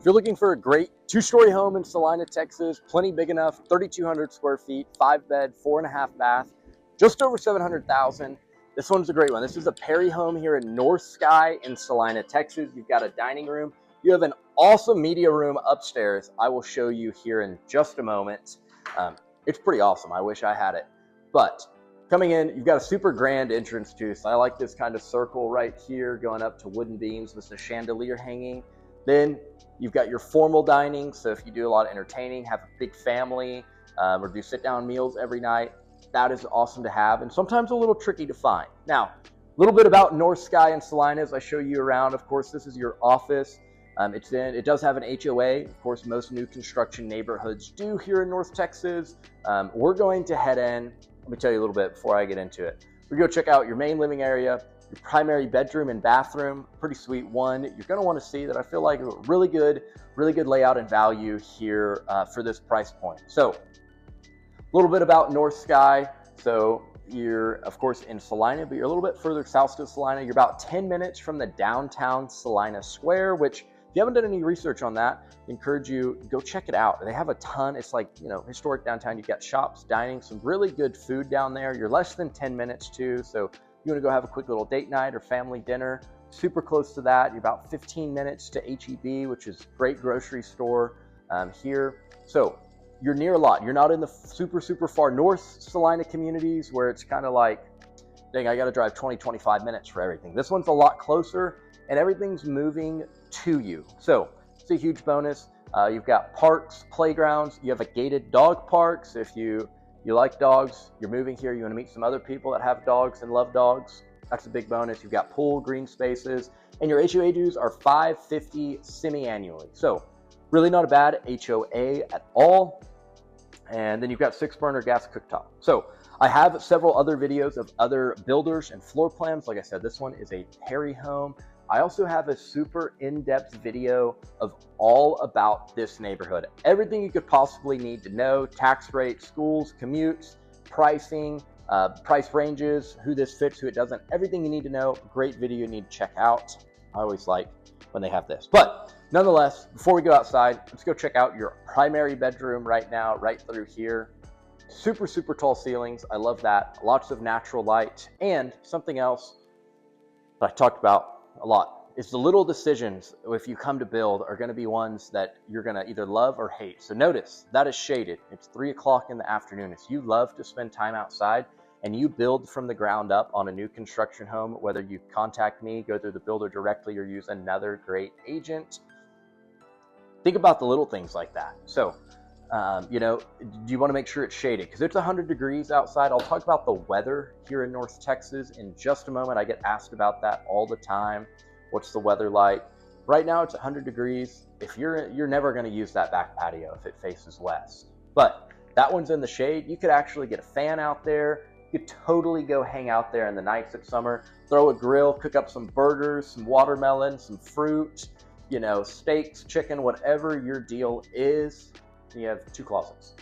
you're looking for a great two-story home in Celina, Texas, plenty big enough, 3,200 square feet, 5-bed, 4.5 bath, just over 700,000. This one's a great one. This is a Perry home here in North Sky in Celina, Texas. You've got a dining room. You have an awesome media room upstairs. I will show you here in just a moment. It's pretty awesome. I wish I had it. But coming in, you've got a super grand entrance too. So I like this kind of circle right here going up to wooden beams with the chandelier hanging. Then you've got your formal dining. So if you do a lot of entertaining, have a big family, or do sit down meals every night, that is awesome to have, and sometimes a little tricky to find. Now, a little bit about North Sky and Celina as I show you around. Of course, this is your office. It does have an HOA. Of course, most new construction neighborhoods do here in North Texas. We're going to head in. Let me tell you a little bit before I get into it. We're going to check out your main living area, your primary bedroom and bathroom. Pretty sweet one. You're going to want to see that I feel like a really good layout and value here for this price point. So, a little bit about North Sky. So you're, of course, in Celina, but you're a little bit further south to Celina. You're about 10 minutes from the downtown Celina Square, which if you haven't done any research on that, I encourage you, go check it out. They have a ton. It's like, historic downtown. You've got shops, dining, some really good food down there. You're less than 10 minutes too. So you want to go have a quick little date night or family dinner, super close to that. You're about 15 minutes to HEB, which is a great grocery store here. So you're near a lot. You're not in the super far north Celina communities where it's kind of like, dang, I got to drive 20-25 minutes for everything. This one's a lot closer and everything's moving to you. So it's a huge bonus. You've got parks, playgrounds. You have a gated dog park. So if you like dogs, you're moving here, you want to meet some other people that have dogs and love dogs, that's a big bonus. You've got pool, green spaces, and your HOA dues are $550 semi-annually. So really not a bad HOA at all. And then you've got 6-burner gas cooktop. So I have several other videos of other builders and floor plans. Like I said, this one is a Perry home. I also have a super in-depth video of all about this neighborhood. Everything you could possibly need to know: tax rates, schools, commutes, pricing, price ranges, who this fits, who it doesn't, everything you need to know. Great video you need to check out. I always like when they have this. But nonetheless, before we go outside, let's go check out your primary bedroom right now, right through here. Super tall ceilings. I love that. Lots of natural light. And something else that I talked about a lot is the little decisions, if you come to build, are going to be ones that you're going to either love or hate. So notice that is shaded. It's 3 o'clock in the afternoon. If you love to spend time outside and you build from the ground up on a new construction home, whether you contact me, go through the builder directly, or use another great agent, think about the little things like that. So, you want to make sure it's shaded because it's 100 degrees outside. I'll talk about the weather here in North Texas in just a moment. I get asked about that all the time. What's the weather like? Right now it's 100 degrees. If you're never going to use that back patio if it faces west. But that one's in the shade. You could actually get a fan out there. You could totally go hang out there in the nights of summer, throw a grill, cook up some burgers, some watermelon, some fruit, steaks, chicken, whatever your deal is. You have 2 closets,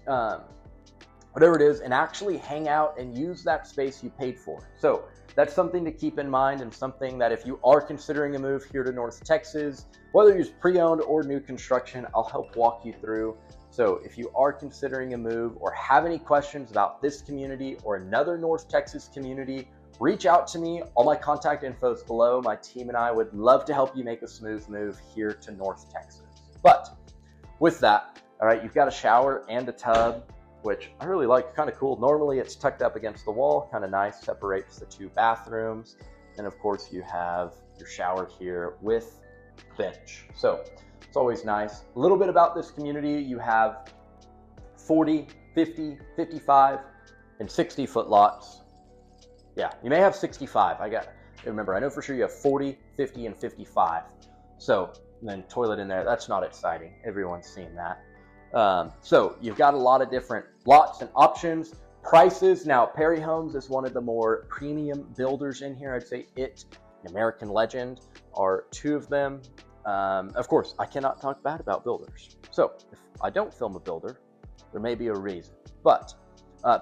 whatever it is, and actually hang out and use that space you paid for. So that's something to keep in mind, and something that if you are considering a move here to North Texas, whether you use pre-owned or new construction, I'll help walk you through. So if you are considering a move or have any questions about this community or another North Texas community, reach out to me. All my contact info is below. My team and I would love to help you make a smooth move here to North Texas. But with that, all right, you've got a shower and a tub, which I really like, kind of cool. Normally it's tucked up against the wall, kind of nice, separates the 2 bathrooms. And of course you have your shower here with bench. So it's always nice. A little bit about this community: you have 40, 50, 55, and 60 foot lots. Yeah, you may have 65. Remember, I know for sure you have 40, 50, and 55. So then toilet in there, that's not exciting. Everyone's seen that. So you've got a lot of different lots and options. Prices, now Perry Homes is one of the more premium builders in here. I'd say it and American Legend are 2 of them. Of course, I cannot talk bad about builders. So if I don't film a builder, there may be a reason. But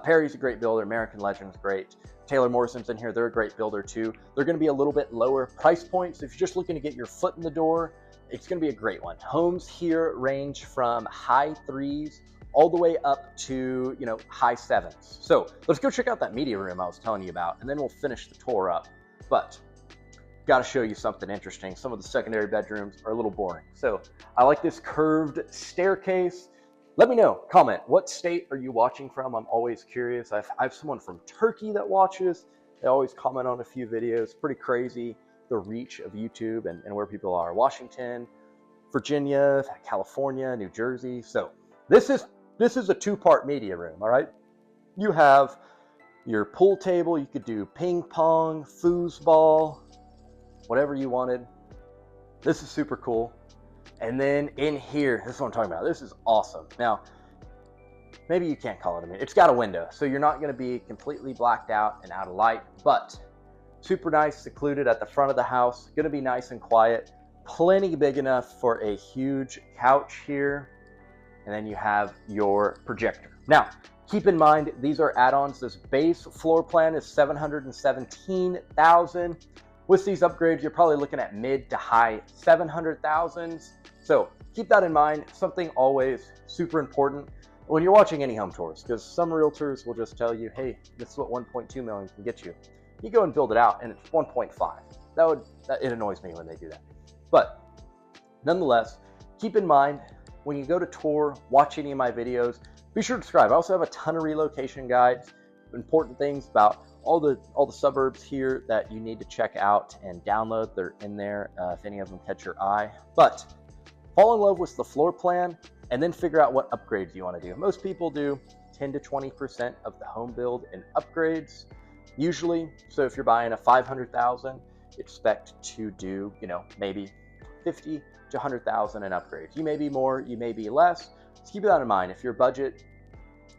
Perry's a great builder. American Legend's great. Taylor Morrison's in here. They're a great builder too. They're going to be a little bit lower price points. If you're just looking to get your foot in the door, it's going to be a great one. Homes here range from high 3s all the way up to, you know, high 7s. So let's go check out that media room I was telling you about, and then we'll finish the tour up. But got to show you something interesting. Some of the secondary bedrooms are a little boring. So I like this curved staircase. Let me know, comment, what state are you watching from? I'm always curious. I have someone from Turkey that watches. They always comment on a few videos. Pretty crazy, the reach of YouTube and where people are. Washington, Virginia, California, New Jersey. So this is a 2-part media room, all right? You have your pool table. You could do ping pong, foosball, whatever you wanted. This is super cool. And then in here, this is what I'm talking about. This is awesome. Now, maybe you can't call it a mirror. It's got a window, so you're not going to be completely blacked out and out of light, but super nice, secluded at the front of the house. Going to be nice and quiet. Plenty big enough for a huge couch here. And then you have your projector. Now, keep in mind, these are add-ons. This base floor plan is $717,000. With these upgrades, you're probably looking at mid to high 700,000s. So keep that in mind. Something always super important when you're watching any home tours, because some realtors will just tell you, hey, this is what 1.2 million can get you. You go and build it out and it's 1.5. It annoys me when they do that. But nonetheless, keep in mind, when you go to tour, watch any of my videos, be sure to subscribe. I also have a ton of relocation guides, important things about all the suburbs here that you need to check out and download. They're in there if any of them catch your eye. But fall in love with the floor plan and then figure out what upgrades you want to do. Most people do 10 to 20% of the home build in upgrades usually. So if you're buying a 500,000, expect to do, you know, maybe 50 to 100,000 in upgrades. You may be more, you may be less. Just keep that in mind. If your budget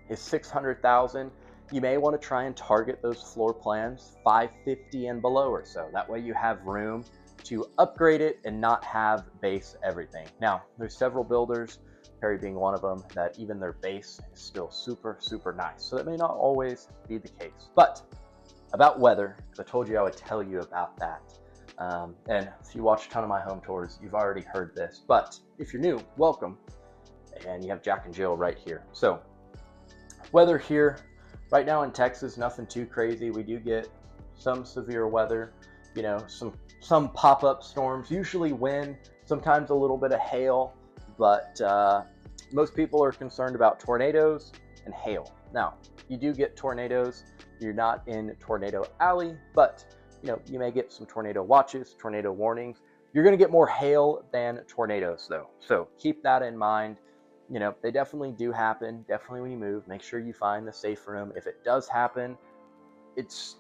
is 600,000, you may want to try and target those floor plans 550 and below or so. That way you have room to upgrade it and not have base everything. Now, there's several builders, Perry being one of them, that even their base is still super, super nice. So that may not always be the case. But about weather, because I told you I would tell you about that. And if you watch a ton of my home tours, you've already heard this. But if you're new, welcome. And you have Jack and Jill right here. So weather here, right now in Texas, nothing too crazy. We do get some severe weather, you know, some pop-up storms, usually wind, sometimes a little bit of hail, but most people are concerned about tornadoes and hail. Now, you do get tornadoes. You're not in Tornado Alley, but you know, you may get some tornado watches, tornado warnings. You're going to get more hail than tornadoes though. So keep that in mind. You know, they definitely do happen. Definitely when you move, make sure you find the safe room. If it does happen, it's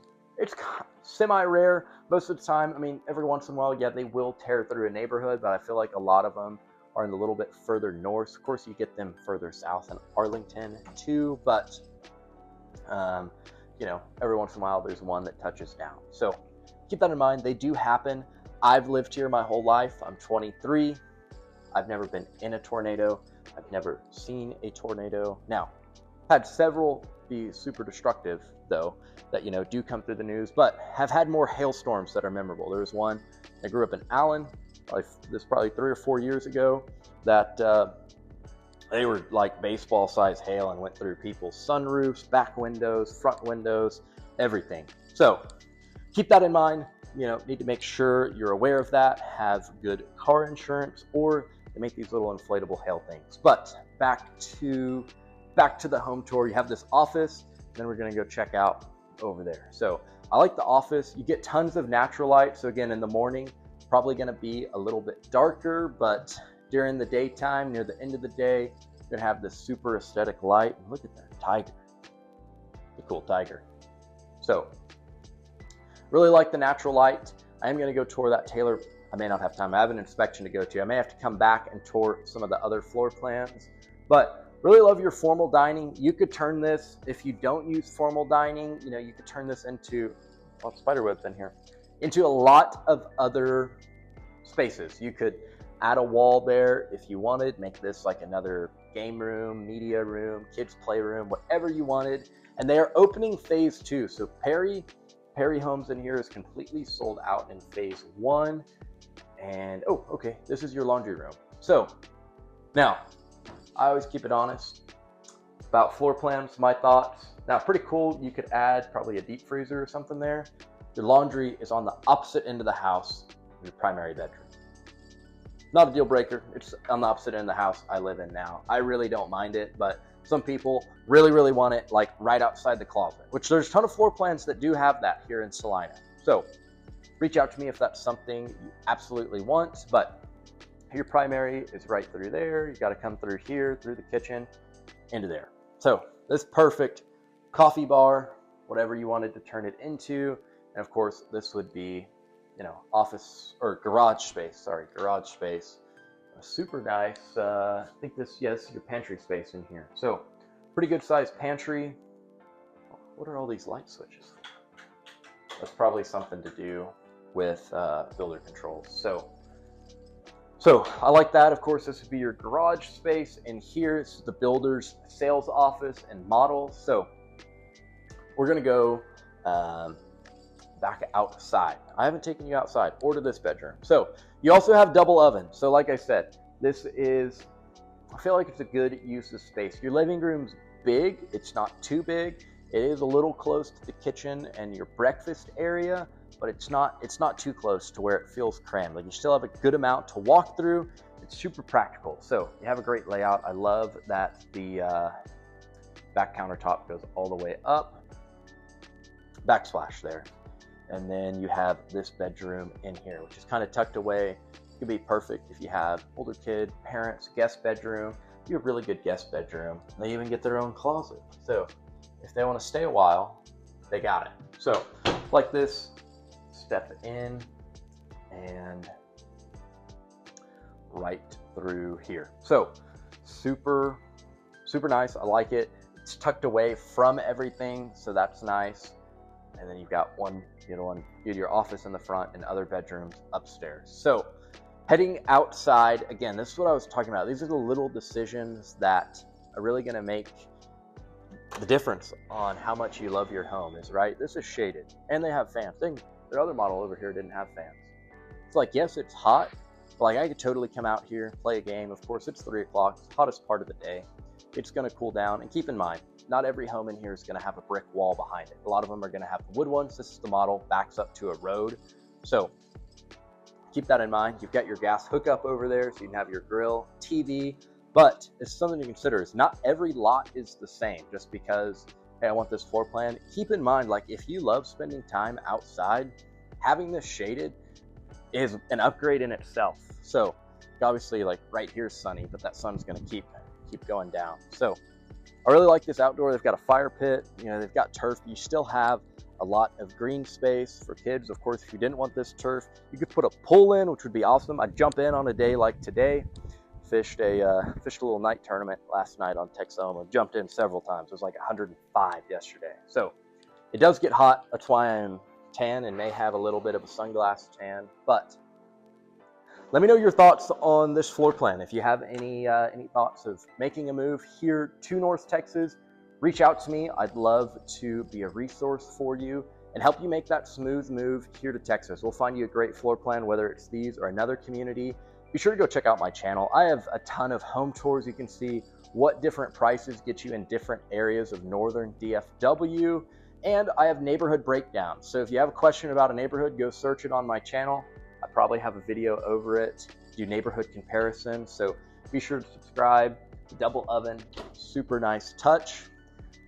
semi-rare most of the time. I mean, every once in a while, yeah, they will tear through a neighborhood, but I feel like a lot of them are in a little bit further north. Of course, you get them further south in Arlington too, but you know, every once in a while, there's one that touches down. So keep that in mind. They do happen. I've lived here my whole life. I'm 23. I've never been in a tornado. I've never seen a tornado. Now, had several be super destructive though, that, you know, do come through the news, but have had more hailstorms that are memorable. There was one, I grew up in Allen, probably 3 or 4 years ago, that they were like baseball size hail and went through people's sunroofs, back windows, front windows, everything. So keep that in mind. You know, need to make sure you're aware of that, have good car insurance, or they make these little inflatable hail things. But back to the home tour. You have this office, then we're gonna go check out over there. So I like the office. You get tons of natural light. So again, in the morning, probably gonna be a little bit darker, but during the daytime, near the end of the day, you're gonna have this super aesthetic light. And look at that tiger, the cool tiger. So really like the natural light. I am gonna go tour that Taylor. I may not have time. I have an inspection to go to. I may have to come back and tour some of the other floor plans, but really love your formal dining. You could turn this, if you don't use formal dining, you know, you could turn this into, well, spiderweb's in here, into a lot of other spaces. You could add a wall there if you wanted, make this like another game room, media room, kids playroom, whatever you wanted. And they are opening phase 2. So Perry Homes in here is completely sold out in phase 1. And oh, okay, this is your laundry room. So now, I always keep it honest about floor plans, my thoughts. Now, pretty cool, you could add probably a deep freezer or something there. Your laundry is on the opposite end of the house of your primary bedroom. Not a deal breaker, it's on the opposite end of the house I live in now. I really don't mind it, but some people really want it like right outside the closet, which there's a ton of floor plans that do have that here in Celina. So reach out to me if that's something you absolutely want, but your primary is right through there. You got to come through here, through the kitchen, into there. So this perfect coffee bar, whatever you wanted to turn it into. And of course, this would be, you know, office or garage space. Sorry, garage space. Super nice. I think this, yes, your pantry space in here. So pretty good sized pantry. What are all these light switches? That's probably something to do with builder controls. So I like that. Of course, this would be your garage space, and here is the builder's sales office and model. So we're gonna go back outside. I haven't taken you outside or to this bedroom. So you also have double oven. So like I said, this is, I feel like it's a good use of space. Your living room's big. It's not too big. It is a little close to the kitchen and your breakfast area, but it's not too close to where it feels crammed. Like you still have a good amount to walk through. It's super practical. So you have a great layout. I love that the back countertop goes all the way up. Backsplash there. And then you have this bedroom in here, which is kind of tucked away. It could be perfect if you have older kid, parents, guest bedroom. You have a really good guest bedroom. They even get their own closet. So if they want to stay a while, they got it. So like this, step in and right through here. So super nice. I like it. It's tucked away from everything, so that's nice. And then you've got you have your office in the front and other bedrooms upstairs. So heading outside, again, this is what I was talking about. These are the little decisions that are really going to make the difference on how much you love your home is, right? This is shaded and they have fans. Their other model over here didn't have fans. It's like, yes, it's hot, but like I could totally come out here, play a game. Of course, it's 3 o'clock, it's the hottest part of the day. It's going to cool down. And keep in mind, not every home in here is going to have a brick wall behind it. A lot of them are going to have wood ones. This is the model, backs up to a road. So keep that in mind. You've got your gas hookup over there, so you can have your grill, TV. But it's something to consider is not every lot is the same just because, hey, I want this floor plan. Keep in mind, like if you love spending time outside, having this shaded is an upgrade in itself. So obviously like right here is sunny, but that sun's going to keep going down. So I really like this outdoor. They've got a fire pit, you know, they've got turf. You still have a lot of green space for kids. Of course, if you didn't want this turf, you could put a pool in, which would be awesome. I'd jump in on a day like today. Fished a little night tournament last night on Texoma. Jumped in several times. It was like 105 yesterday. So it does get hot. That's why I'm tan and may have a little bit of a sunglass tan. But let me know your thoughts on this floor plan. If you have any thoughts of making a move here to North Texas, reach out to me. I'd love to be a resource for you and help you make that smooth move here to Texas. We'll find you a great floor plan, whether it's these or another community. Be sure to go check out my channel. I have a ton of home tours. You can see what different prices get you in different areas of northern DFW. And I have neighborhood breakdowns. So if you have a question about a neighborhood, go search it on my channel. I probably have a video over it, do neighborhood comparisons. So be sure to subscribe. Double oven, super nice touch.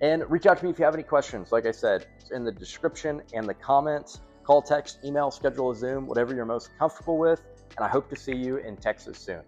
And reach out to me if you have any questions. Like I said, it's in the description and the comments. Call, text, email, schedule a Zoom, whatever you're most comfortable with. And I hope to see you in Texas soon.